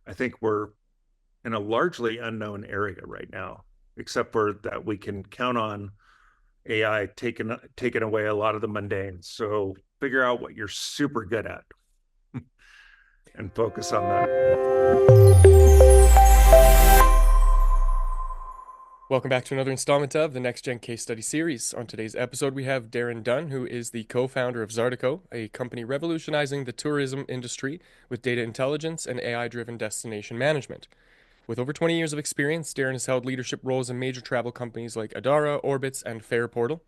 I think we're in a largely unknown area right now, except for that we can count on AI taking away a lot of the mundane. So figure out what you're super good at and focus on that. Welcome back to another installment of the Next Gen Case Study Series. On today's episode, we have Darren Dunn, who is the co founder of Zartico, a company revolutionizing the tourism industry with data intelligence and AI driven destination management. With over 20 years of experience, Darren has held leadership roles in major travel companies like Adara, Orbitz, and Fareportal.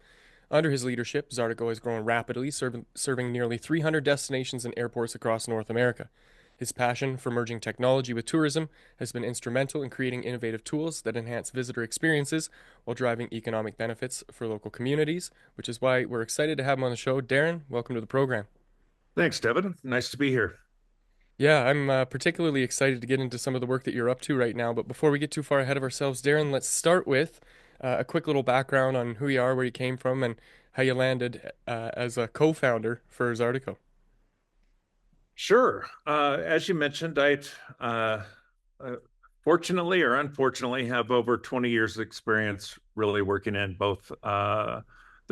Under his leadership, Zartico has grown rapidly, serving nearly 300 destinations and airports across North America. His passion for merging technology with tourism has been instrumental in creating innovative tools that enhance visitor experiences while driving economic benefits for local communities, which is why we're excited to have him on the show. Darren, welcome to the program. Thanks, Devin. Nice to be here. Yeah, I'm particularly excited to get into some of the work that you're up to right now. But before we get too far ahead of ourselves, Darren, let's start with a quick little background on who you are, where you came from, and how you landed as a co-founder for Zartico. Sure. As you mentioned, I uh, fortunately or unfortunately have over 20 years of experience really working in both the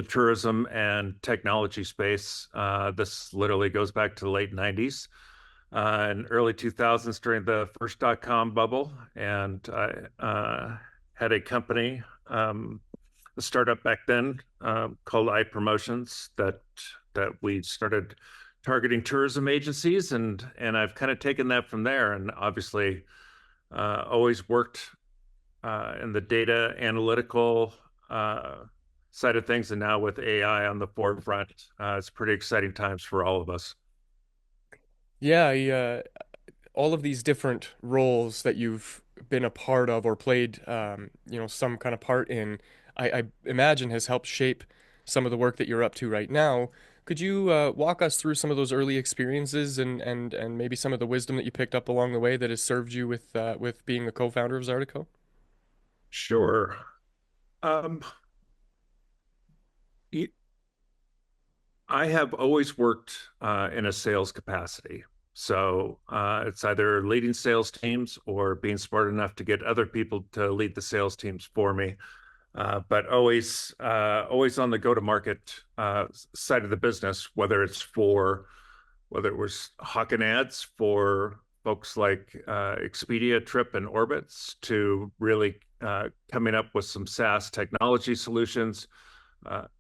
tourism and technology space. This literally goes back to the late 90s and early 2000s during the first dot-com bubble. And I had a company, a startup back then called iPromotions that we started targeting tourism agencies, and I've kind of taken that from there, and obviously always worked in the data analytical side of things, and now with AI on the forefront, it's pretty exciting times for all of us. Yeah, all of these different roles that you've been a part of or played, some kind of part in, I imagine has helped shape some of the work that you're up to right now. Could you walk us through some of those early experiences and maybe some of the wisdom that you picked up along the way that has served you with being the co-founder of Zartico? Sure. Um, I have always worked in a sales capacity. So it's either leading sales teams or being smart enough to get other people to lead the sales teams for me. But always on the go-to-market side of the business, whether it was hawking ads for folks like Expedia, Trip, and Orbitz, to really coming up with some SaaS technology solutions,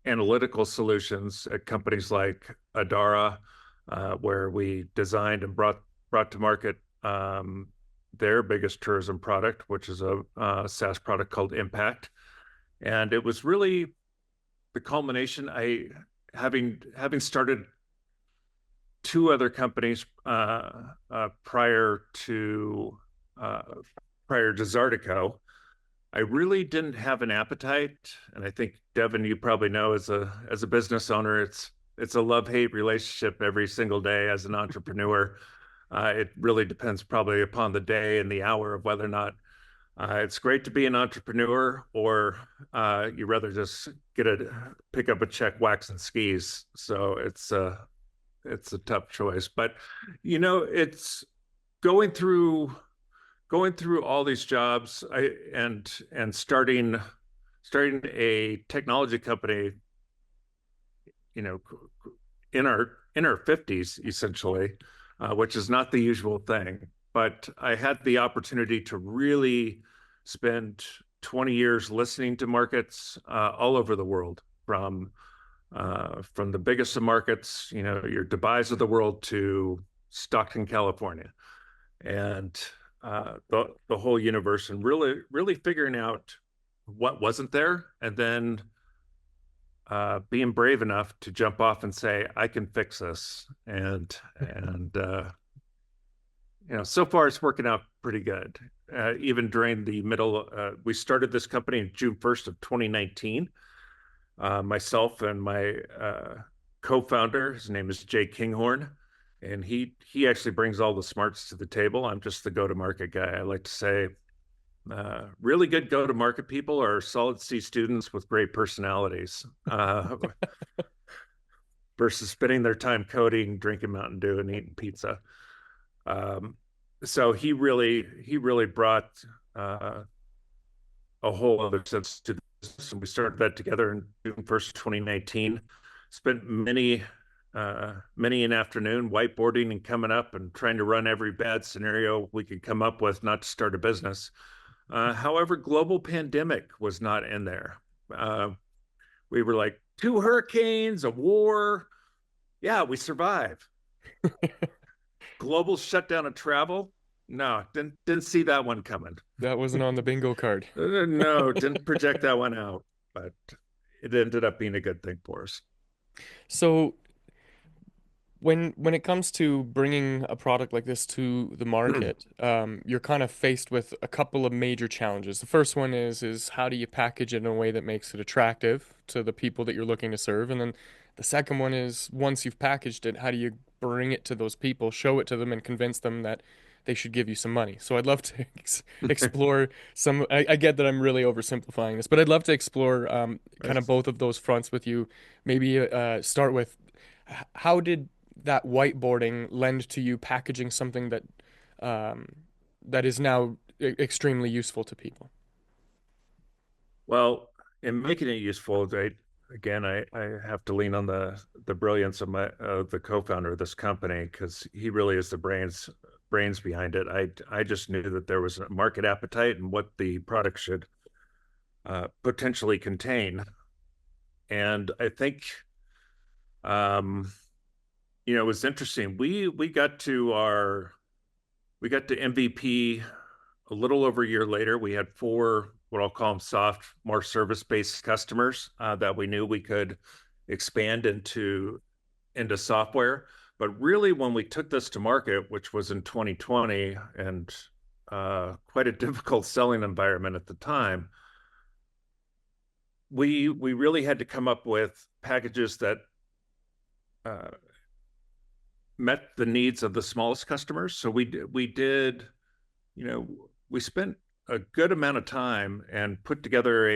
analytical solutions at companies like Adara, where we designed and brought to market their biggest tourism product, which is a SaaS product called Impact. And it was really the culmination. Having started two other companies prior to uh, Zartico, I really didn't have an appetite, and I think Devin, you probably know, as a business owner, it's a love-hate relationship every single day as an entrepreneur. It really depends probably upon the day and the hour of whether or not it's great to be an entrepreneur, or you rather just pick up a check, wax and skis. So it's a tough choice, but it's going through all these jobs, and starting a technology company, you know, in our 50s essentially, which is not the usual thing. But I had the opportunity to really spend 20 years listening to markets all over the world, from the biggest of markets, your Dubai's of the world, to Stockton, California, and the whole universe, and really figuring out what wasn't there, and then being brave enough to jump off and say, I can fix this. And so far it's working out pretty good. Even during the middle, we started this company in June 1st of 2019. Myself and my co-founder, his name is Jay Kinghorn, and he actually brings all the smarts to the table. I'm just the go-to-market guy. I like to say really good go-to-market people are solid C students with great personalities, versus spending their time coding, drinking Mountain Dew, and eating pizza. Um, so he really brought uh, a whole other sense to this. And we started that together in June 1st, 2019. Spent many an afternoon whiteboarding and coming up and trying to run every bad scenario we could come up with not to start a business. However, global pandemic was not in there. Uh, we were like two hurricanes, a war. Yeah, we survived. Global shutdown of travel. No, didn't see that one coming. That wasn't on the bingo card. No, didn't project that one out, but it ended up being a good thing for us. So when it comes to bringing a product like this to the market, you're kind of faced with a couple of major challenges. The first one is how do you package it in a way that makes it attractive to the people that you're looking to serve? And then the second one is once you've packaged it, how do you bring it to those people, show it to them, and convince them that they should give you some money? So I'd love to explore some. I get that I'm really oversimplifying this, but I'd love to explore kind of both of those fronts with you. Maybe start with how did that whiteboarding lend to you packaging something that um, that is now extremely useful to people? Well, in making it useful, again, I have to lean on the brilliance of the co-founder of this company because he really is the brains behind it. I just knew that there was a market appetite and what the product should potentially contain, and I think um, it was interesting. We got to MVP a little over a year later. We had four, what I'll call them soft, more service-based customers that we knew we could expand into software. But really, when we took this to market, which was in 2020, and quite a difficult selling environment at the time, we really had to come up with packages that uh, met the needs of the smallest customers. So you know, we spent a good amount of time and put together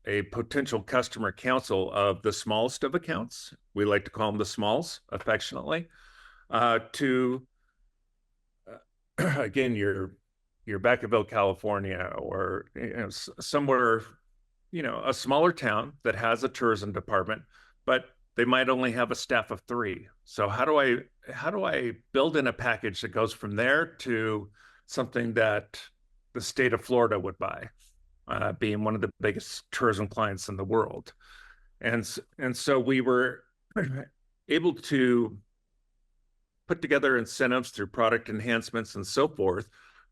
a potential customer council of the smallest of accounts. We like to call them the smalls affectionately. To Again, your Vacaville, California, or somewhere, a smaller town that has a tourism department, but they might only have a staff of three. So how do I build in a package that goes from there to something that the state of Florida would buy, being one of the biggest tourism clients in the world? And so we were able to put together incentives through product enhancements and so forth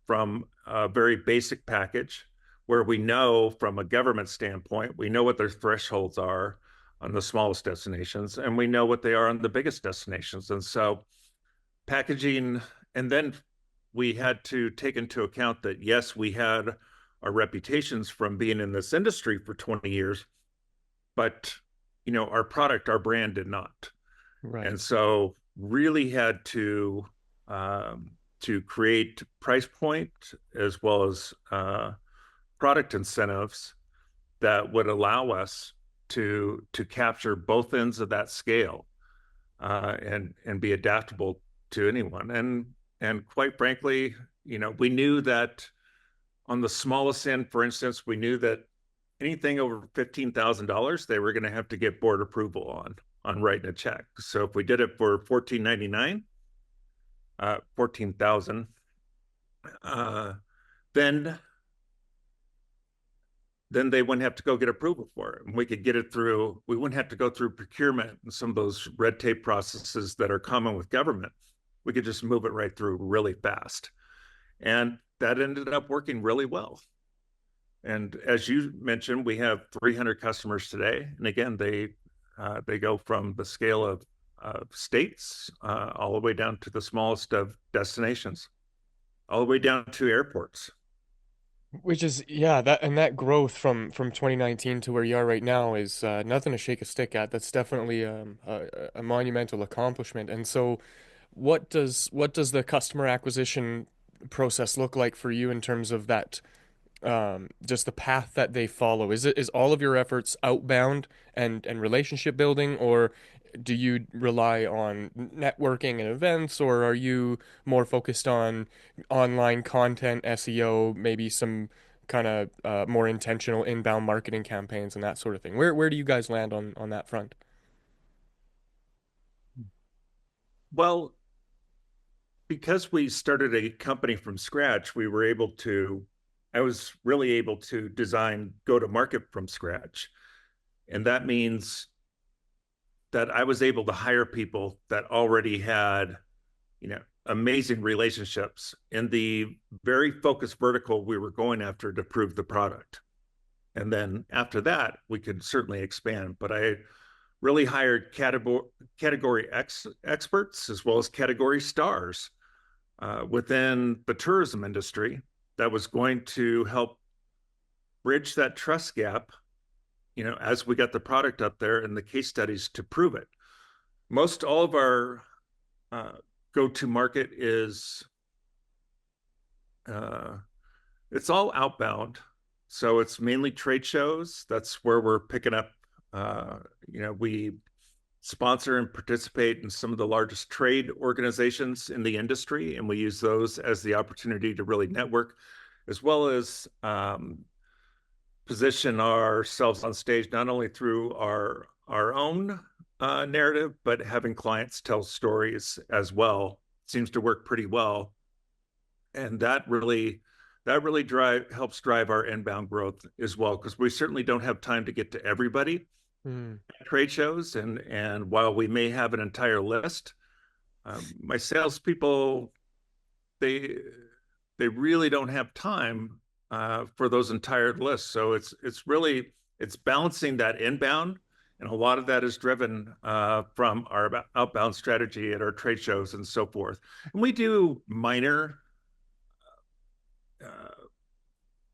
from a very basic package where we know from a government standpoint, we know what their thresholds are on the smallest destinations and we know what they are on the biggest destinations. And so packaging, and then we had to take into account that, yes, we had our reputations from being in this industry for 20 years, but our product, our brand did not. Right. And so really had to create price point as well as product incentives that would allow us to capture both ends of that scale, and be adaptable to anyone. And quite frankly, we knew that on the smallest end, for instance, we knew that anything over $15,000, they were going to have to get board approval on writing a check. So if we did it for $14.99, 14,000, uh, then then they wouldn't have to go get approval for it. And we could get it through, we wouldn't have to go through procurement and some of those red tape processes that are common with government. We could just move it right through really fast. And that ended up working really well. And as you mentioned, we have 300 customers today. And again, they go from the scale of states all the way down to the smallest of destinations, all the way down to airports. Which is, yeah, that growth from 2019 to where you are right now is nothing to shake a stick at. That's definitely a monumental accomplishment. And so, what does the customer acquisition process look like for you in terms of that, just the path that they follow? Is all of your efforts outbound and relationship building, or do you rely on networking and events, or are you more focused on online content, SEO, maybe some kind of more intentional inbound marketing campaigns and that sort of thing? Where do you guys land on that front? Well, because we started a company from scratch, I was really able to design go to market from scratch. And that means that I was able to hire people that already had, amazing relationships in the very focused vertical we were going after to prove the product. And then after that, we could certainly expand. But I really hired category experts as well as category stars within the tourism industry that was going to help bridge that trust gap, as we got the product up there and the case studies to prove it. Most all of our uh, go to market is uh, it's all outbound. So it's mainly trade shows. That's where we're picking up. We sponsor and participate in some of the largest trade organizations in the industry, and we use those as the opportunity to really network, as well as position ourselves on stage not only through our own narrative, but having clients tell stories as well. Seems to work pretty well, and that really helps drive our inbound growth as well, because we certainly don't have time to get to everybody Hmm. at trade shows, and while we may have an entire list, my salespeople, they they really don't have time for those entire lists. So it's balancing that inbound, and a lot of that is driven from our outbound strategy at our trade shows and so forth. And we do uh,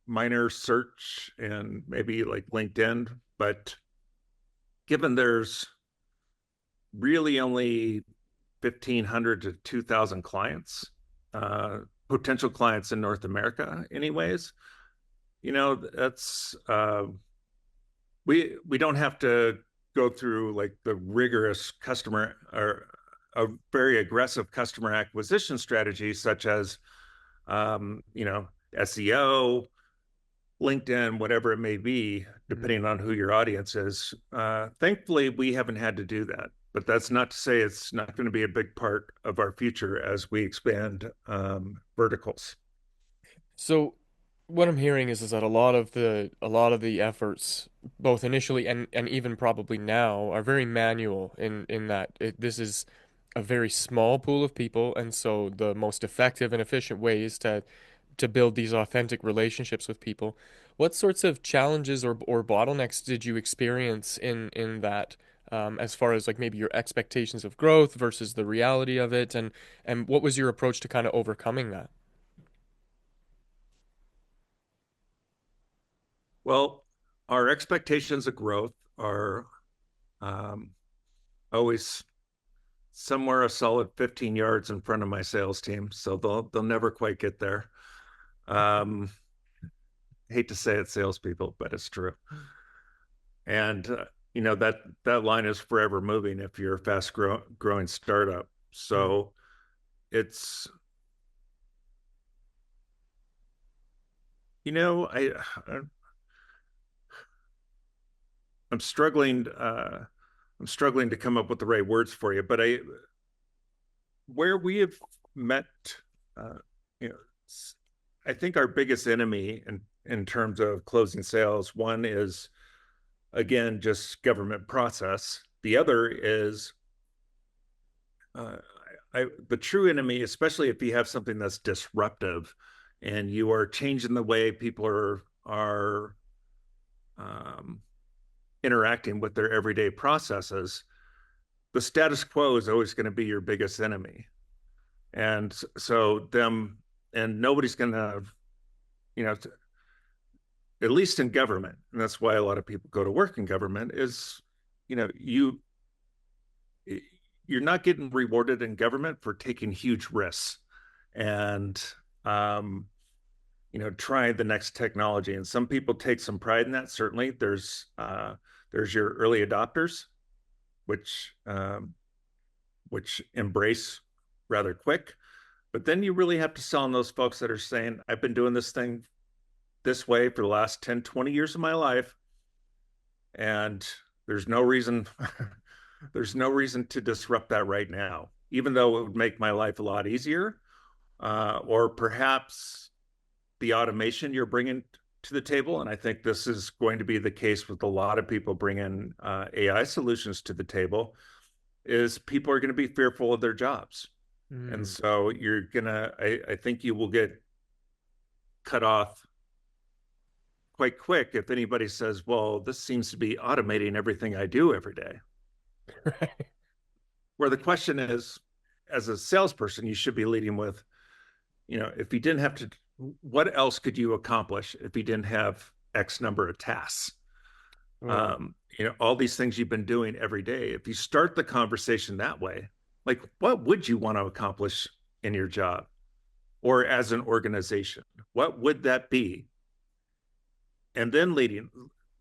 minor search and maybe like LinkedIn, but given there's really only 1,500 to 2,000 clients, uh, potential clients in North America, anyways. That's we don't have to go through like the rigorous customer or a very aggressive customer acquisition strategy, such as SEO, LinkedIn, whatever it may be, depending on who your audience is. Thankfully, we haven't had to do that, but that's not to say it's not going to be a big part of our future as we expand verticals. So what I'm hearing is that a lot of the efforts, both initially and even probably now, are very manual in that this is a very small pool of people, and so the most effective and efficient way is to build these authentic relationships with people. What sorts of challenges or bottlenecks did you experience in that, as far as like maybe your expectations of growth versus the reality of it, and what was your approach to kind of overcoming that? Well, our expectations of growth are um, always somewhere a solid 15 yards in front of my sales team, so they'll never quite get there. Um, Hate to say it, salespeople, but it's true. And that line is forever moving if you're a growing startup. Mm. So it's you know I'm struggling. I'm struggling to come up with the right words for you, but where we have met, uh, you know, I think our biggest enemy in terms of closing sales, one is again just government process. The other is uh, the true enemy, especially if you have something that's disruptive, and you are changing the way people are um, interacting with their everyday processes. The status quo is always going to be your biggest enemy, and so them and nobody's going to, you know, at least in government, and that's why a lot of people go to work in government is, you know, you're not getting rewarded in government for taking huge risks and um, trying the next technology. And some people take some pride in that. Certainly, there's your early adopters, which embrace rather quick. But then you really have to sell on those folks that are saying, I've been doing this thing this way for the last 10, 20 years of my life. And there's no reason there's no reason to disrupt that right now, even though it would make my life a lot easier. Or perhaps the automation you're bringing to the table, and I think this is going to be the case with a lot of people bringing AI solutions to the table, is people are going to be fearful of their jobs. And Mm. so I think you will get cut off quite quick if anybody says, well, this seems to be automating everything I do every day. Right. Where the question is, as a salesperson, you should be leading with, if you didn't have to, what else could you accomplish if you didn't have X number of tasks? Oh, All these things you've been doing every day. If you start the conversation that way, like what would you want to accomplish in your job or as an organization? What would that be? And then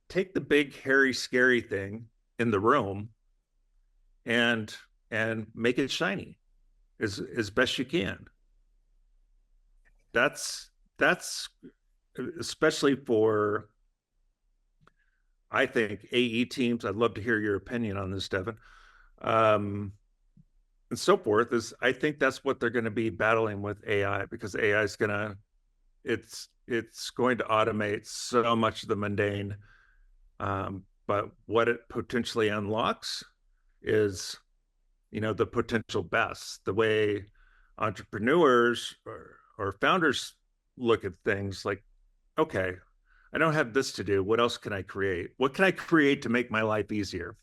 take the big, hairy, scary thing in the room and make it shiny as best you can. That's especially for, I think, AE teams. I'd love to hear your opinion on this, Devin. Um, and so forth. Is I think that's what they're going to be battling with AI, because AI is going to it's going to automate so much of the mundane. But what it potentially unlocks is, the potential best, the way entrepreneurs or founders look at things like, okay, I don't have this to do. What else can I create? What can I create to make my life easier?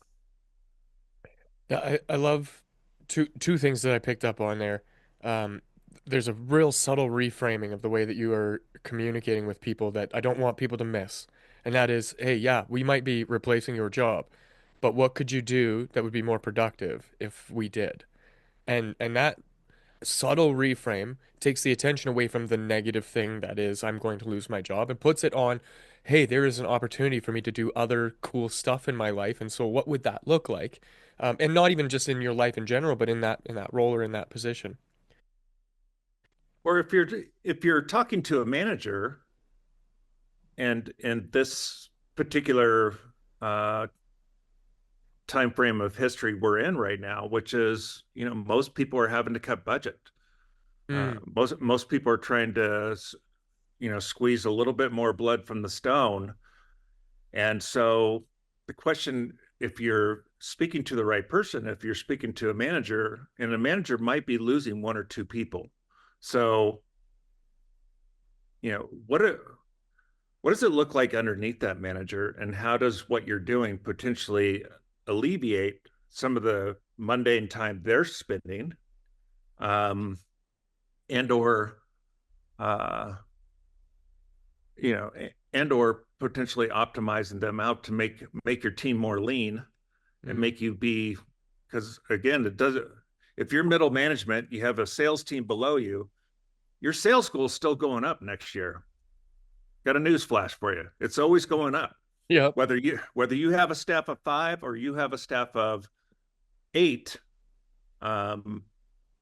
yeah, I love two things that I picked up on there. Um, there's a real subtle reframing of the way that you are communicating with people that I don't want people to miss. And that is, hey, yeah, we might be replacing your job, but what could you do that would be more productive if we did? And that subtle reframe takes the attention away from the negative thing that is, I'm going to lose my job, and puts it on, hey, there is an opportunity for me to do other cool stuff in my life. And so what would that look like? And not even just in your life in general, but in that role or in that position. Or if you're talking to a manager, and in this particular uh, time frame of history we're in right now, which is, most people are having to cut budget. Mm, Most people are trying to, squeeze a little bit more blood from the stone. And so the question, if you're speaking to the right person, if you're speaking to a manager, and a manager might be losing one or two people. So, you know, what a, what does it look like underneath that manager, and how does what you're doing potentially alleviate some of the mundane time they're spending, um, and or uh, and or potentially optimizing them out to make your team more lean and mm. make you be, because again, it doesn't, if you're middle management, you have a sales team below you, your sales goal is still going up next year. Got a news flash for you. It's always going up. Yep. Whether you have a staff of 5 or you have a staff of 8, um,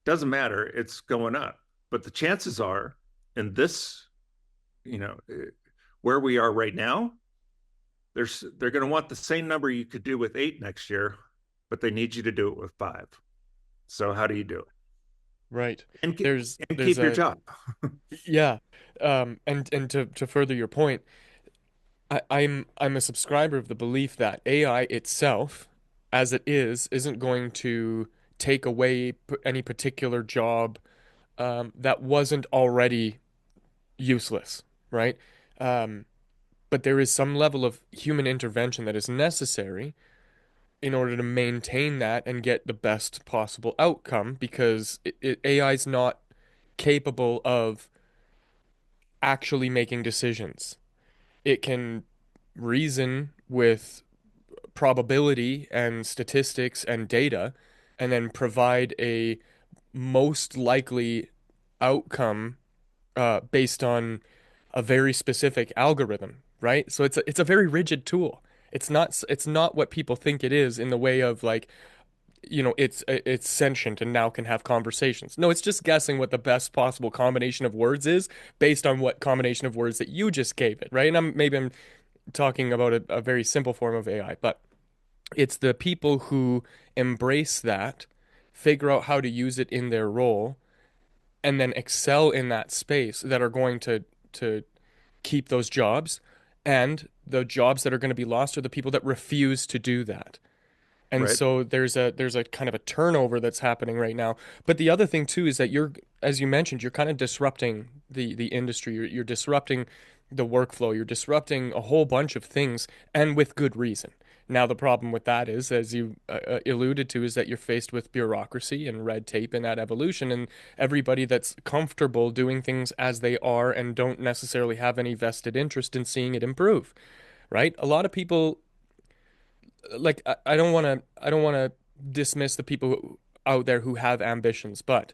doesn't matter. It's going up. But the chances are, in this, you know, where we are right now, they're going to want the same number you could do with 8 next year, but they need you to do it with 5. So how do you do it? Right. And and There's keep your a job. yeah. And to further your point, I'm a subscriber of the belief that AI itself, as it isn't going to take away any particular job that wasn't already useless, right? Um, but there is some level of human intervention that is necessary in order to maintain that and get the best possible outcome because AI is not capable of actually making decisions. It can reason with probability and statistics and data and then provide a most likely outcome based on a very specific algorithm, right? So it's a very rigid tool. It's not what people think it is in the way of like, it's sentient and now can have conversations. No, it's just guessing what the best possible combination of words is based on what combination of words that you just gave it, right? And I'm talking about a very simple form of AI, but it's the people who embrace that, figure out how to use it in their role, and then excel in that space that are going to keep those jobs. And the jobs that are going to be lost are the people that refuse to do that. And Right. so there's a kind of a turnover that's happening right now. But the other thing too is that you're, as you mentioned, you're kind of disrupting the industry. You're disrupting the workflow. You're disrupting a whole bunch of things, and with good reason. Now the problem with that is, as you alluded to, is that you're faced with bureaucracy and red tape and that evolution, and everybody that's comfortable doing things as they are and don't necessarily have any vested interest in seeing it improve, right? A lot of people like I don't want to dismiss the out there who have ambitions, but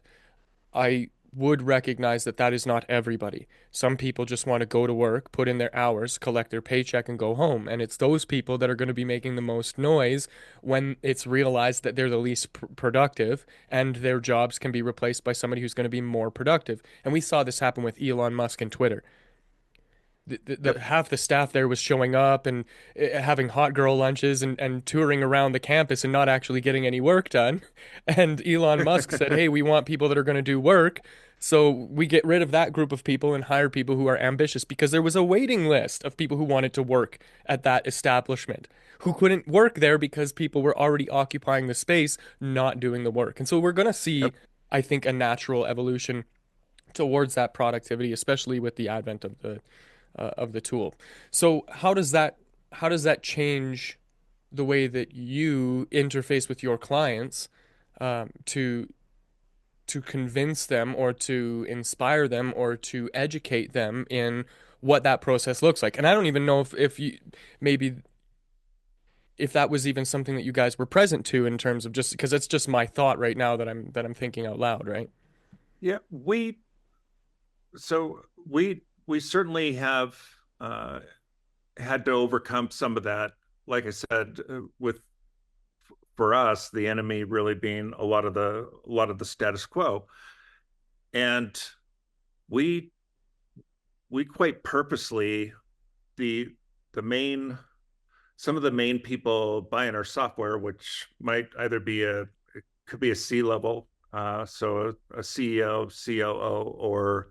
I would recognize that that is not everybody. Some people just want to go to work, put in their hours, collect their paycheck, and go home. And it's those people that are going to be making the most noise when it's realized that they're the least productive and their jobs can be replaced by somebody who's going to be more productive. And we saw this happen with Elon Musk and Twitter. The Yep. half the staff there was showing up and having hot girl lunches and touring around the campus and not actually getting any work done. And Elon Musk said, "Hey, we want people that are going to do work." So we get rid of that group of people and hire people who are ambitious because there was a waiting list of people who wanted to work at that establishment who couldn't work there because people were already occupying the space, not doing the work. And so we're going to see, Yep. I think, a natural evolution towards that productivity, especially with the advent of the tool. So how does that change the way that you interface with your clients to convince them or to inspire them or to educate them in what that process looks like? And I don't even know if you maybe if that was even something that you guys were present to in terms of just because it's just my thought right now that I'm thinking out loud, right? Yeah. We certainly have uh, had to overcome some of that. Like I said, with for us, the enemy really being a lot of the status quo, and we we quite purposely the the main some of the main people buying our software, which might either be it could be a C level, so a CEO, COO, or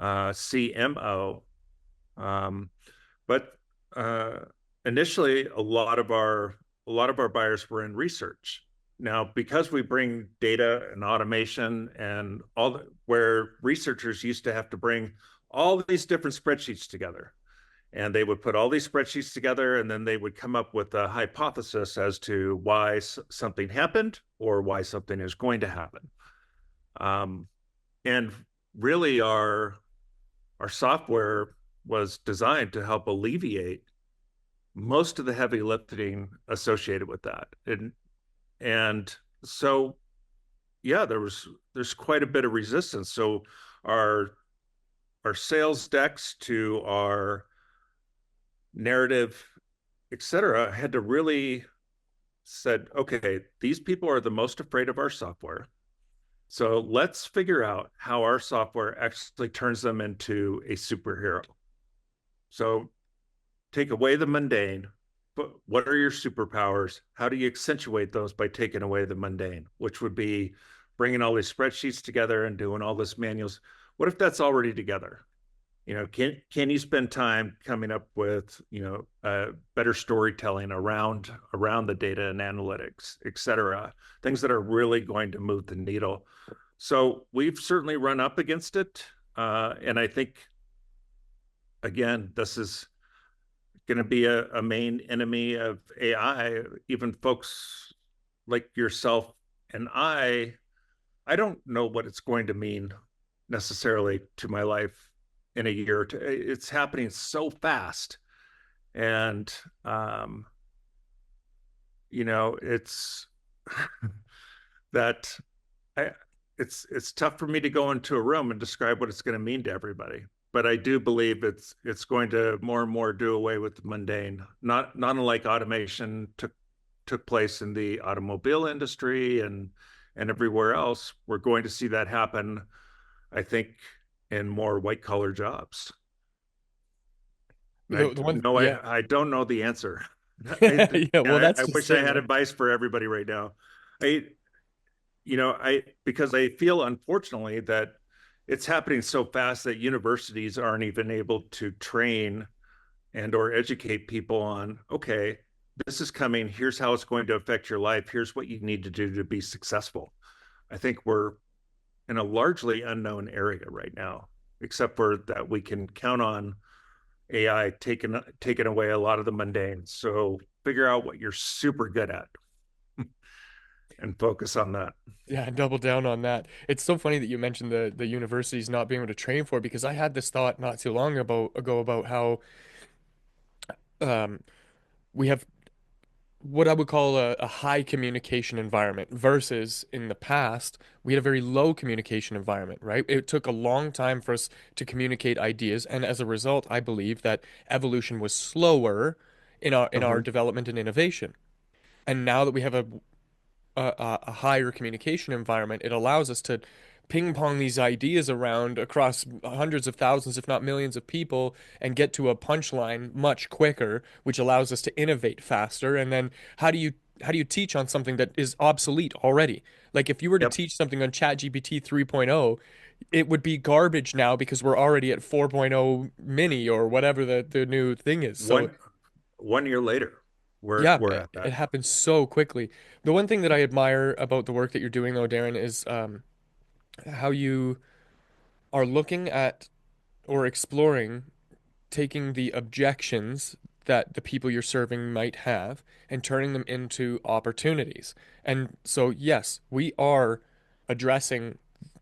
CMO. Um, but uh, initially, a lot of our buyers were in research. Now, because we bring data and automation and where researchers used to have to bring all these different spreadsheets together, and they would put all these spreadsheets together, and then they would come up with a hypothesis as to why something happened or why something is going to happen. Um, and really, our software was designed to help alleviate most of the heavy lifting associated with that. And so yeah, there's quite a bit of resistance. So our our sales decks to our narrative, etc., had to really said, okay, these people are the most afraid of our software. So let's figure out how our software actually turns them into a superhero. So take away the mundane, but what are your superpowers? How do you accentuate those by taking away the mundane, which would be bringing all these spreadsheets together and doing all this manuals? What if that's already together? Can you spend time coming up with better storytelling around the data and analytics, et cetera, things that are really going to move the needle? So we've certainly run up against it, and I think again this is going to be a main enemy of AI. Even folks like yourself and I don't know what it's going to mean necessarily to my life in a year or two. It's happening so fast, and it's that I, it's tough for me to go into a room and describe what it's going to mean to everybody. But I do believe it's going to more and more do away with the mundane. Not unlike automation took took place in the automobile industry and everywhere else, we're going to see that happen, I think, in more white collar jobs. I The one, no, yeah. I don't know the answer. Yeah, well, that's I just wish I it, had right? advice for everybody right now. I I because I feel unfortunately that it's happening so fast that universities aren't even able to train and or educate people on, okay, this is coming, here's how it's going to affect your life, here's what you need to do to be successful. I think we're in a largely unknown area right now, except for that we can count on AI taking away a lot of the mundane. So figure out what you're super good at and focus on that. Yeah, double down on that. It's so funny that you mentioned the universities not being able to train for, because I had this thought not too long ago about how um, we have what I would call a high communication environment versus in the past, we had a very low communication environment, right? It took a long time for us to communicate ideas, and as a result, I believe that evolution was slower in our Uh-huh. development and innovation. And now that we have a higher communication environment, it allows us to ping pong these ideas around across hundreds of thousands, if not millions of people, and get to a punchline much quicker, which allows us to innovate faster. And then how do you teach on something that is obsolete already? Like if you were to Yep. teach something on ChatGPT 3.0, it would be garbage now because we're already at 4.0 mini or whatever the new thing is. So One year later, yeah, we're at that. it happens so quickly. The one thing that I admire about the work that you're doing, though, Darren, is how you are looking at or exploring taking the objections that the people you're serving might have and turning them into opportunities. And so, yes, we are addressing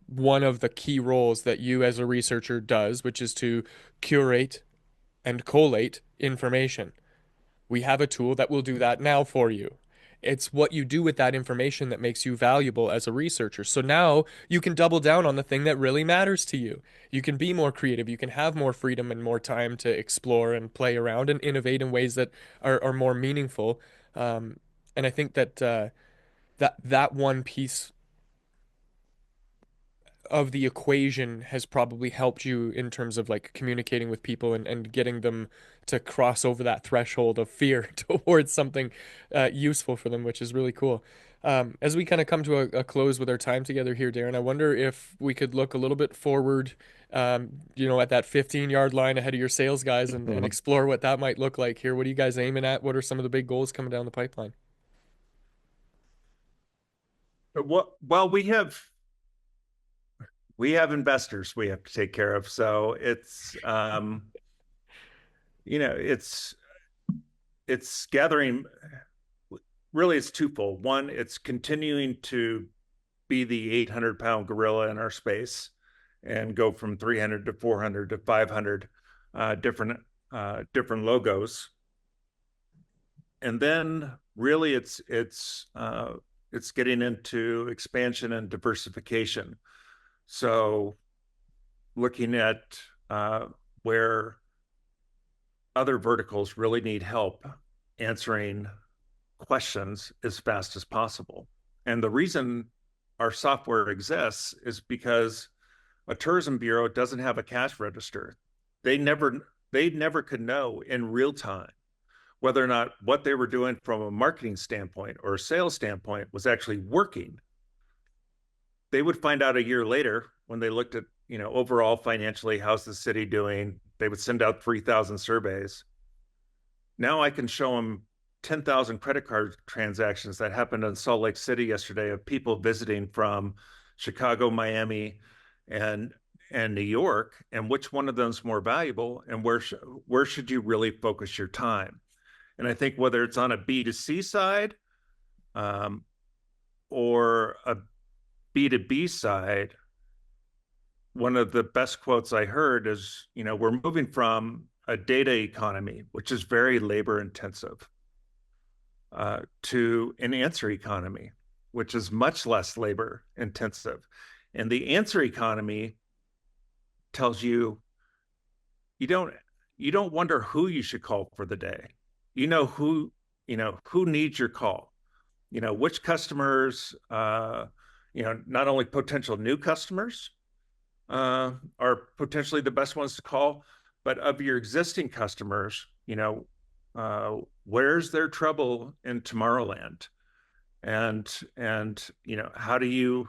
one of the key roles that you as a researcher does, which is to curate and collate information. We have a tool that will do that now for you. It's what you do with that information that makes you valuable as a researcher. So now you can double down on the thing that really matters to you. You can be more creative. You can have more freedom and more time to explore and play around and innovate in ways that are more meaningful. Um, and I think that that one piece of the equation has probably helped you in terms of like communicating with people and getting them to cross over that threshold of fear towards something useful for them, which is really cool. As we kind of come to a close with our time together here, Darren, I wonder if we could look a little bit forward, at that 15-yard line ahead of your sales guys and Mhm. explore what that might look like here. What are you guys aiming at? What are some of the big goals coming down the pipeline? Well, we have investors we have to take care of, so you know, it's gathering. Really, it's twofold. One, it's continuing to be the 800-pound gorilla in our space and go from 300 to 400 to 500 different logos. And then really it's getting into expansion and diversification. So looking at where other verticals really need help answering questions as fast as possible. And the reason our software exists is because a tourism bureau doesn't have a cash register. They never they never could know in real time whether or not what they were doing from a marketing standpoint or a sales standpoint was actually working. They would find out a year later when they looked at, overall financially, how's the city doing? They would send out 3,000 surveys. Now I can show them 10,000 credit card transactions that happened in Salt Lake City yesterday of people visiting from Chicago, Miami, and New York, and which one of them is more valuable, and where should you really focus your time? And I think whether it's on a B2C side um, or a B2B side, one of the best quotes I heard is, we're moving from a data economy, which is very labor intensive, to an answer economy, which is much less labor intensive. And the answer economy tells you you don't wonder who you should call for the day. You know who needs your call. which customers, not only potential new customers are potentially the best ones to call, but of your existing customers, where's their trouble in Tomorrowland? And how do you,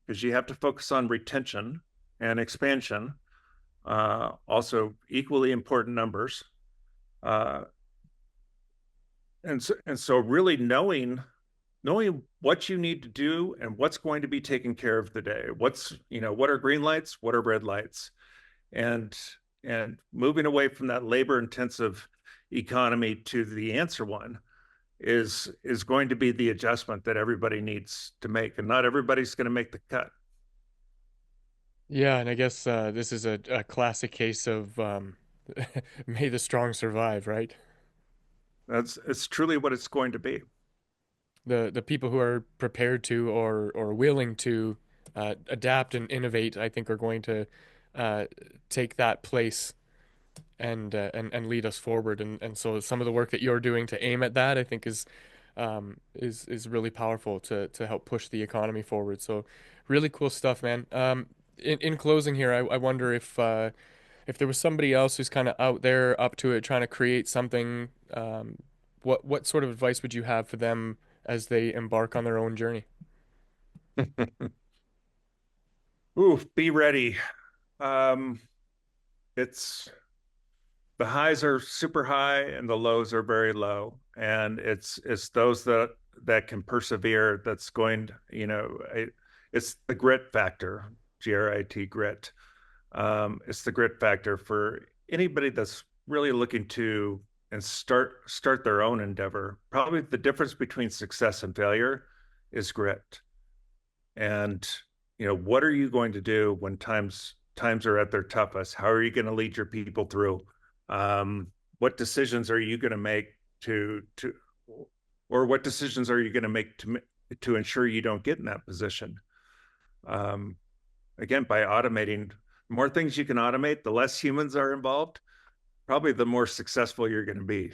because you have to focus on retention and expansion, also equally important numbers. Uh, and so really knowing what you need to do and what's going to be taken care of the day. What are green lights? What are red lights? And and moving away from that labor intensive economy to the answer one is going to be the adjustment that everybody needs to make, and not everybody's going to make the cut. Yeah, and I guess this is a classic case of may the strong survive, right? That's It's truly what it's going to be. The people who are prepared to or willing to adapt and innovate, I think, are going to uh, take that place and lead us forward. And so some of the work that you're doing to aim at that, I think, is really powerful to help push the economy forward. So really cool stuff, man. In closing here, I wonder if there was somebody else who's kind of out there up to it, trying to create something. What sort of advice would you have for them as they embark on their own journey? Ooh, be ready. Um, it's the highs are super high and the lows are very low, and it's those that can persevere that's going to, it's the grit factor, grit grit. It's the grit factor for anybody that's really looking to and start their own endeavor. Probably the difference between success and failure is grit. And what are you going to do when times are at their toughest? How are you going to lead your people through? What decisions are you going to make to or what decisions are you going to make to ensure you don't get in that position? um, Again, by automating, more things you can automate, the less humans are involved, probably the more successful you're going to be.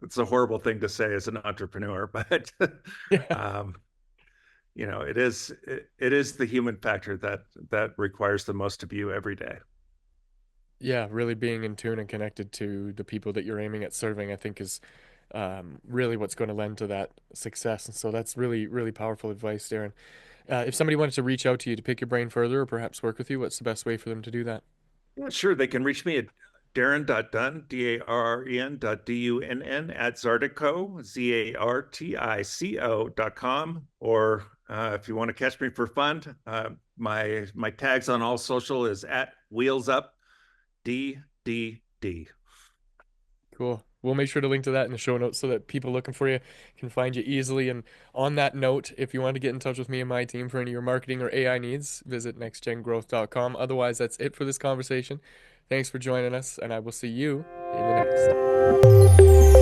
It's a horrible thing to say as an entrepreneur, but Yeah. um, it is the human factor that requires the most of you every day. Yeah, really being in tune and connected to the people that you're aiming at serving, I think, is really what's going to lend to that success. And so that's really, really powerful advice, Darren. If somebody wanted to reach out to you to pick your brain further or perhaps work with you, what's the best way for them to do that? Yeah, sure, they can reach me at Darren.Dunn, Darren.Dunn at Zartico, Zartico.com. Or if you want to catch me for fun, my tags on all social is at Wheels Up DDD. Cool. We'll make sure to link to that in the show notes so that people looking for you can find you easily. And on that note, if you want to get in touch with me and my team for any of your marketing or AI needs, visit nextgengrowth.com. Otherwise, that's it for this conversation. Thanks for joining us, and I will see you in the next.